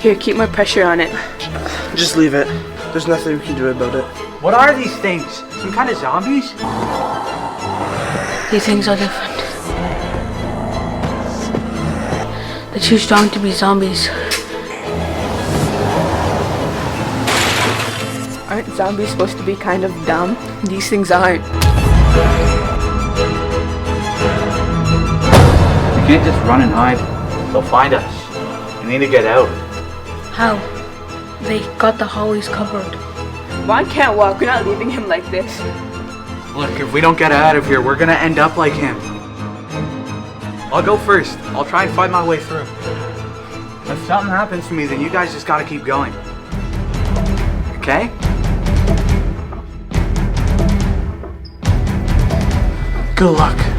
Here, keep more pressure on it. Just leave it. There's nothing we can do about it. What are these things? Some kind of zombies? These things are different. They're too strong to be zombies. Aren't zombies supposed to be kind of dumb? These things aren't. We can't just run and hide. They'll find us. We need to get out. How? They got the hallways covered. Juan can't walk. We're not leaving him like this. Look, if we don't get out of here, we're gonna end up like him. I'll go first. I'll try and find my way through. If something happens to me, then you guys just gotta keep going. Okay? Good luck.